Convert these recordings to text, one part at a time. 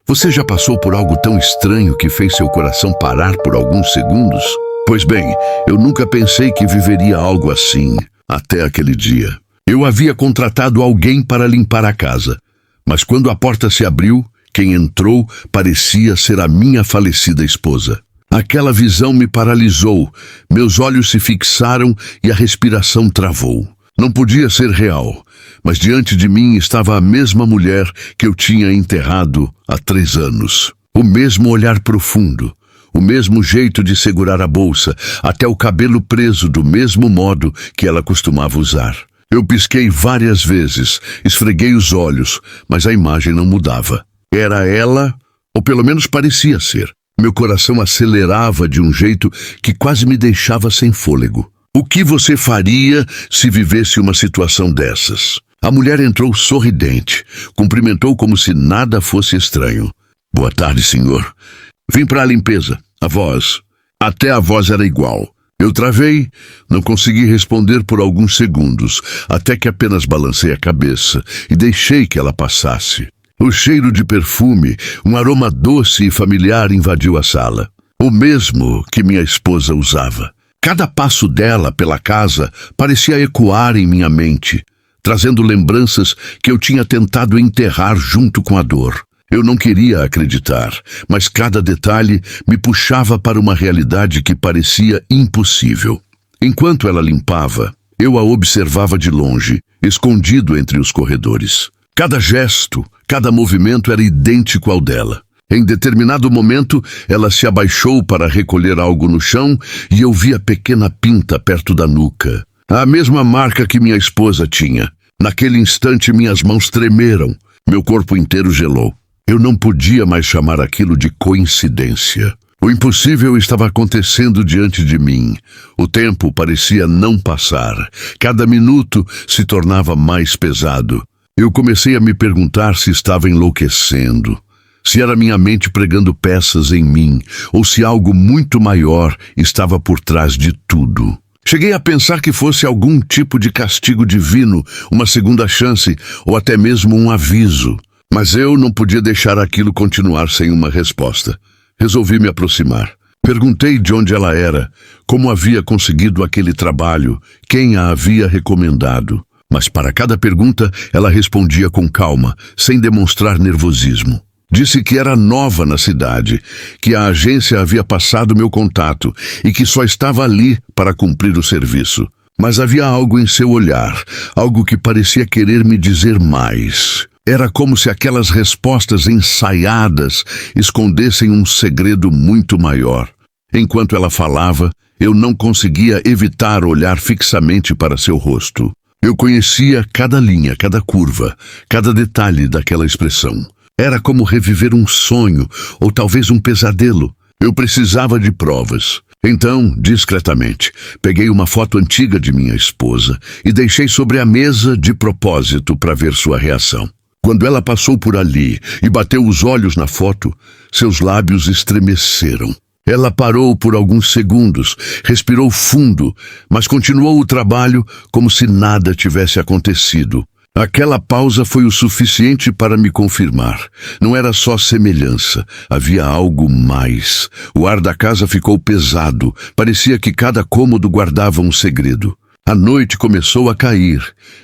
Você já passou por algo tão estranho que fez seu coração parar por alguns segundos? Pois bem, eu nunca pensei que viveria algo assim, até aquele dia. Eu havia contratado alguém para limpar a casa, mas quando a porta se abriu, quem entrou parecia ser a minha falecida esposa. Aquela visão me paralisou, meus olhos se fixaram e a respiração travou. Não podia ser real, mas diante de mim estava a mesma mulher que eu tinha enterrado há 3 anos. O mesmo olhar profundo, o mesmo jeito de segurar a bolsa, até o cabelo preso do mesmo modo que ela costumava usar. Eu pisquei várias vezes, esfreguei os olhos, mas a imagem não mudava. Era ela, ou pelo menos parecia ser. Meu coração acelerava de um jeito que quase me deixava sem fôlego. O que você faria se vivesse uma situação dessas? A mulher entrou sorridente, cumprimentou como se nada fosse estranho. Boa tarde, senhor. Vim para a limpeza. A voz. Até a voz era igual. Eu travei, não consegui responder por alguns segundos, até que apenas balancei a cabeça e deixei que ela passasse. O cheiro de perfume, um aroma doce e familiar invadiu a sala. O mesmo que minha esposa usava. Cada passo dela pela casa parecia ecoar em minha mente, trazendo lembranças que eu tinha tentado enterrar junto com a dor. Eu não queria acreditar, mas cada detalhe me puxava para uma realidade que parecia impossível. Enquanto ela limpava, eu a observava de longe, escondido entre os corredores. Cada gesto, cada movimento era idêntico ao dela. Em determinado momento, ela se abaixou para recolher algo no chão e eu vi a pequena pinta perto da nuca. A mesma marca que minha esposa tinha. Naquele instante, minhas mãos tremeram. Meu corpo inteiro gelou. Eu não podia mais chamar aquilo de coincidência. O impossível estava acontecendo diante de mim. O tempo parecia não passar. Cada minuto se tornava mais pesado. Eu comecei a me perguntar se estava enlouquecendo. Se era minha mente pregando peças em mim, ou se algo muito maior estava por trás de tudo. Cheguei a pensar que fosse algum tipo de castigo divino, uma segunda chance, ou até mesmo um aviso. Mas eu não podia deixar aquilo continuar sem uma resposta. Resolvi me aproximar. Perguntei de onde ela era, como havia conseguido aquele trabalho, quem a havia recomendado. Mas para cada pergunta, ela respondia com calma, sem demonstrar nervosismo. Disse que era nova na cidade, que a agência havia passado meu contato e que só estava ali para cumprir o serviço. Mas havia algo em seu olhar, algo que parecia querer me dizer mais. Era como se aquelas respostas ensaiadas escondessem um segredo muito maior. Enquanto ela falava, eu não conseguia evitar olhar fixamente para seu rosto. Eu conhecia cada linha, cada curva, cada detalhe daquela expressão. Era como reviver um sonho, ou talvez um pesadelo. Eu precisava de provas. Então, discretamente, peguei uma foto antiga de minha esposa e deixei sobre a mesa de propósito para ver sua reação. Quando ela passou por ali e bateu os olhos na foto, seus lábios estremeceram. Ela parou por alguns segundos, respirou fundo, mas continuou o trabalho como se nada tivesse acontecido. Aquela pausa foi o suficiente para me confirmar. Não era só semelhança, havia algo mais. O ar da casa ficou pesado, parecia que cada cômodo guardava um segredo. A noite começou a cair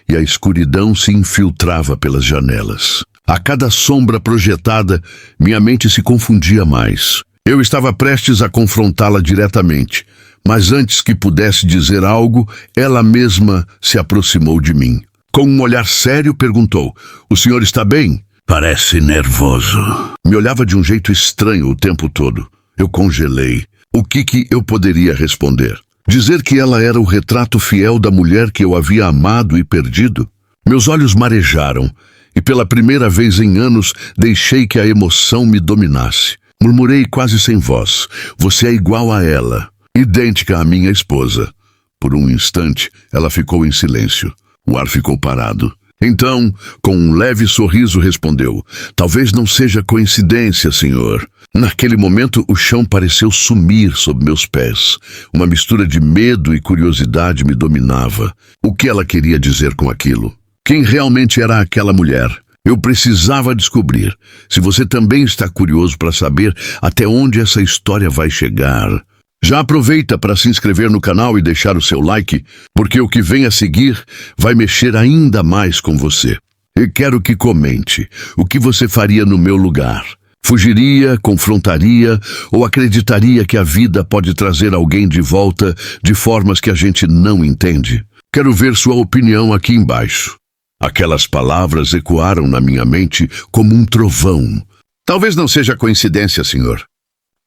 e a escuridão se infiltrava pelas janelas. A cada sombra projetada, minha mente se confundia mais. Eu estava prestes a confrontá-la diretamente, mas antes que pudesse dizer algo, ela mesma se aproximou de mim. Com um olhar sério, perguntou: "O senhor está bem?" Parece nervoso. Me olhava de um jeito estranho o tempo todo. Eu congelei. O que eu poderia responder? Dizer que ela era o retrato fiel da mulher que eu havia amado e perdido? Meus olhos marejaram, e pela primeira vez em anos deixei que a emoção me dominasse. Murmurei quase sem voz: "Você é igual a ela, idêntica à minha esposa." Por um instante, ela ficou em silêncio. O ar ficou parado. Então, com um leve sorriso, respondeu: "Talvez não seja coincidência, senhor." Naquele momento, o chão pareceu sumir sob meus pés. Uma mistura de medo e curiosidade me dominava. O que ela queria dizer com aquilo? Quem realmente era aquela mulher? Eu precisava descobrir. Se você também está curioso para saber até onde essa história vai chegar, já aproveita para se inscrever no canal e deixar o seu like, porque o que vem a seguir vai mexer ainda mais com você. E quero que comente o que você faria no meu lugar. Fugiria, confrontaria ou acreditaria que a vida pode trazer alguém de volta de formas que a gente não entende? Quero ver sua opinião aqui embaixo. Aquelas palavras ecoaram na minha mente como um trovão. Talvez não seja coincidência, senhor.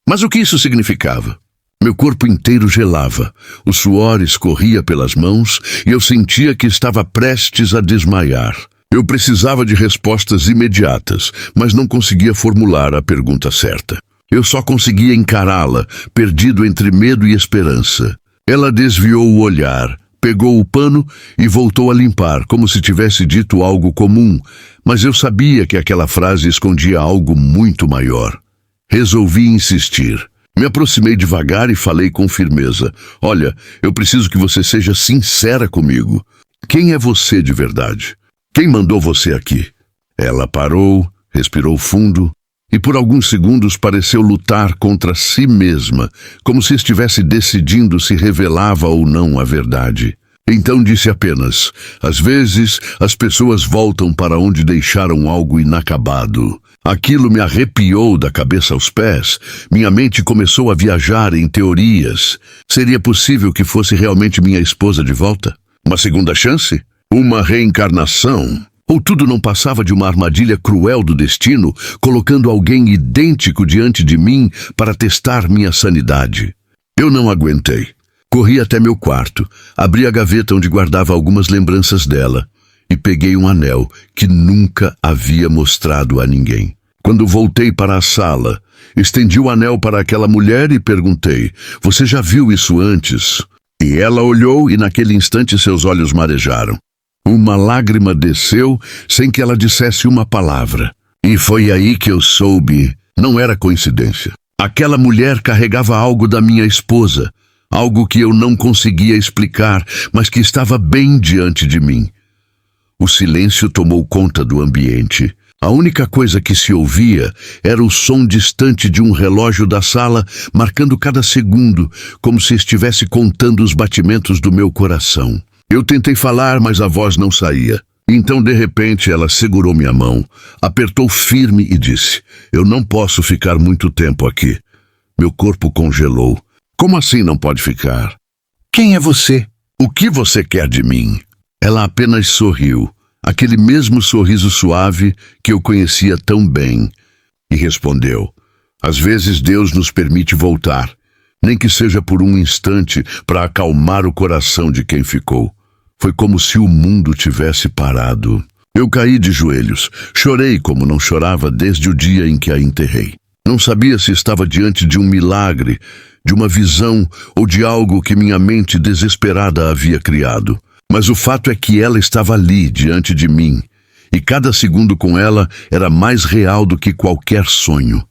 Mas o que isso significava? Meu corpo inteiro gelava, o suor escorria pelas mãos e eu sentia que estava prestes a desmaiar. Eu precisava de respostas imediatas, mas não conseguia formular a pergunta certa. Eu só conseguia encará-la, perdido entre medo e esperança. Ela desviou o olhar, pegou o pano e voltou a limpar, como se tivesse dito algo comum, mas eu sabia que aquela frase escondia algo muito maior. Resolvi insistir. Me aproximei devagar e falei com firmeza. Olha, eu preciso que você seja sincera comigo. Quem é você de verdade? Quem mandou você aqui? Ela parou, respirou fundo e por alguns segundos pareceu lutar contra si mesma, como se estivesse decidindo se revelava ou não a verdade. Então disse apenas: às vezes as pessoas voltam para onde deixaram algo inacabado. Aquilo me arrepiou da cabeça aos pés. Minha mente começou a viajar em teorias. Seria possível que fosse realmente minha esposa de volta? Uma segunda chance? Uma reencarnação? Ou tudo não passava de uma armadilha cruel do destino, colocando alguém idêntico diante de mim para testar minha sanidade? Eu não aguentei. Corri até meu quarto, abri a gaveta onde guardava algumas lembranças dela e peguei um anel que nunca havia mostrado a ninguém. Quando voltei para a sala, estendi o anel para aquela mulher e perguntei: você já viu isso antes? E ela olhou e naquele instante seus olhos marejaram. Uma lágrima desceu sem que ela dissesse uma palavra. E foi aí que eu soube, não era coincidência. Aquela mulher carregava algo da minha esposa, algo que eu não conseguia explicar, mas que estava bem diante de mim. O silêncio tomou conta do ambiente. A única coisa que se ouvia era o som distante de um relógio da sala, marcando cada segundo, como se estivesse contando os batimentos do meu coração. Eu tentei falar, mas a voz não saía. Então, de repente, ela segurou minha mão, apertou firme e disse: eu não posso ficar muito tempo aqui. Meu corpo congelou. Como assim não pode ficar? Quem é você? O que você quer de mim? Ela apenas sorriu, aquele mesmo sorriso suave que eu conhecia tão bem, e respondeu: às vezes Deus nos permite voltar, nem que seja por um instante, para acalmar o coração de quem ficou. Foi como se o mundo tivesse parado. Eu caí de joelhos, chorei como não chorava desde o dia em que a enterrei. Não sabia se estava diante de um milagre, de uma visão ou de algo que minha mente desesperada havia criado. Mas o fato é que ela estava ali, diante de mim, e cada segundo com ela era mais real do que qualquer sonho.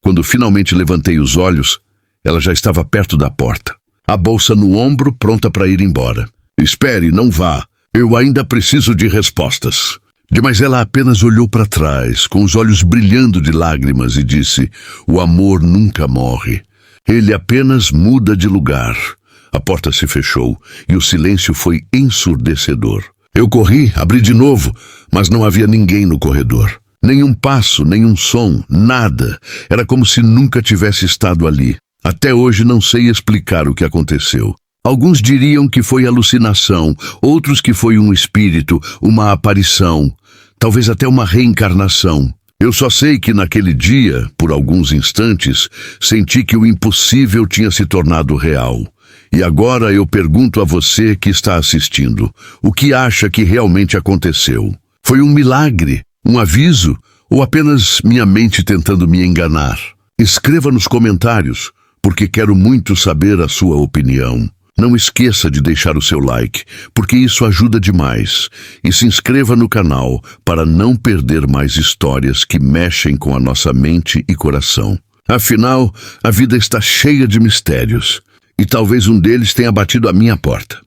Quando finalmente levantei os olhos, ela já estava perto da porta, a bolsa no ombro, pronta para ir embora. Espere, não vá. Eu ainda preciso de respostas. Mas ela apenas olhou para trás, com os olhos brilhando de lágrimas, e disse: o amor nunca morre. Ele apenas muda de lugar. A porta se fechou e o silêncio foi ensurdecedor. Eu corri, abri de novo, mas não havia ninguém no corredor. Nenhum passo, nenhum som, nada. Era como se nunca tivesse estado ali. Até hoje não sei explicar o que aconteceu. Alguns diriam que foi alucinação, outros que foi um espírito, uma aparição, talvez até uma reencarnação. Eu só sei que naquele dia, por alguns instantes, senti que o impossível tinha se tornado real. E agora eu pergunto a você que está assistindo, o que acha que realmente aconteceu? Foi um milagre, um aviso, ou apenas minha mente tentando me enganar? Escreva nos comentários, porque quero muito saber a sua opinião. Não esqueça de deixar o seu like, porque isso ajuda demais. E se inscreva no canal para não perder mais histórias que mexem com a nossa mente e coração. Afinal, a vida está cheia de mistérios, e talvez um deles tenha batido à minha porta.